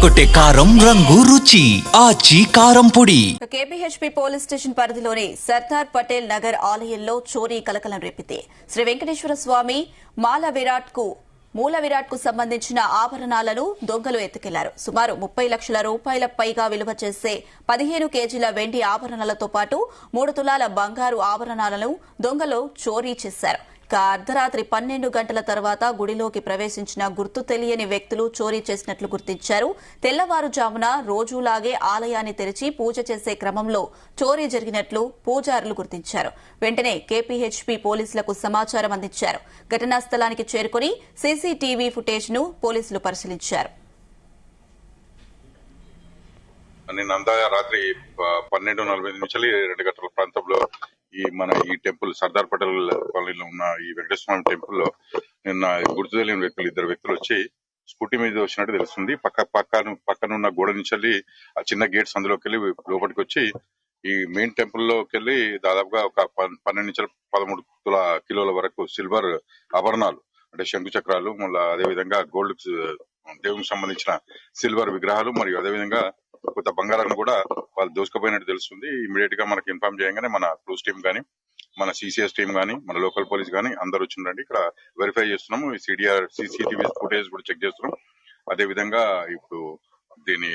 ఎర్రగొట్టే కారం రంగు రుచి ఆచి కారం పొడి. కేపీహెచ్పీ పోలీస్ స్టేషన్ పరిధిలోని సర్దార్ పటేల్ నగర్ ఆలయంలో చోరీ కలకలం రేపింది. శ్రీ వెంకటేశ్వర స్వామి మూల విరాట్ కు సంబంధించిన ఆభరణాలను దొంగలు ఎత్తుకెళ్లారు. సుమారు 30 లక్షల రూపాయల పైగా విలువ చేసే 15 కేజీల వెండి ఆభరణాలతో పాటు 3 తులాల బంగారు ఆభరణాలను దొంగలు చోరీ చేశారు. అర్ధరాత్రి 12 గంటల తర్వాత గుడిలోకి ప్రవేశించిన గుర్తు తెలియని వ్యక్తులు చోరీ చేసినట్లు గుర్తించారు. తెల్లవారుజామున రోజులాగే ఆలయాన్ని తెరిచి పూజ చేసే క్రమంలో చోరీ జరిగినట్లు పూజారులు గుర్తించారు. వెంటనే కేపీహెచ్పీ పోలీసులకు సమాచారం అందించారు. ఘటనా స్థలానికి చేరుకుని సీసీటీవీ ఫుటేజ్ ను పోలీసులు పరిశీలించారు. రాత్రి 12:45 నుంచి 2 గంటల ప్రాంతంలో ఈ టెంపుల్ సర్దార్ పటేల్ కాలనీలో ఉన్న ఈ వెంకటేశ్వర స్వామి టెంపుల్ లో నిన్న గుర్తు తెలియని వ్యక్తులు 2 వ్యక్తులు వచ్చి స్కూటీ మీద వచ్చినట్టు తెలుస్తుంది. పక్కనున్న గోడ నుంచి ఆ చిన్న గేట్స్ అందులోకి వెళ్ళి లోపలికి వచ్చి ఈ మెయిన్ టెంపుల్ లోకి వెళ్ళి దాదాపుగా ఒక 12 నుంచి 13 కిలోల వరకు సిల్వర్ ఆభరణాలు అంటే శంకు చక్రాలు, మళ్ళీ అదేవిధంగా గోల్డ్ దేవునికి సంబంధించిన సిల్వర్ విగ్రహాలు మరియు అదేవిధంగా కొంత బంగారాన్ని కూడా వాళ్ళు దోసుకుపోయినట్టు తెలుస్తుంది. ఇమీడియట్ గా మనకి ఇన్ఫార్మ్ చేయగానే మన క్లూస్ టీమ్ గానీ, మన సిసిఎస్ టీమ్ గానీ, మన లోకల్ పోలీస్ గానీ అందరు వచ్చిందండి. ఇక్కడ వెరిఫై చేస్తున్నాము. సీసీటీవీ ఫుటేజ్ కూడా చెక్ చేస్తున్నాం. అదే విధంగా ఇప్పుడు దీని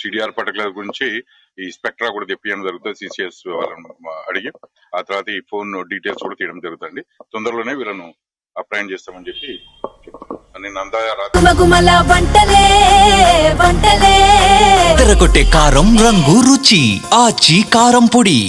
సిడిఆర్ పర్టికులర్ గురించి ఈ స్పెక్ట్రా కూడా తెప్పియడం జరుగుతుంది. సిసిఎస్ వాళ్ళని అడిగి ఆ తర్వాత ఈ ఫోన్ డీటెయిల్స్ కూడా తీయడం జరుగుతుంది. తొందరలోనే వీళ్ళను అప్లైన్ చేస్తామని చెప్పి ఎర్రగొట్టే కారం రంగు రుచి ఆచి కారం పొడి.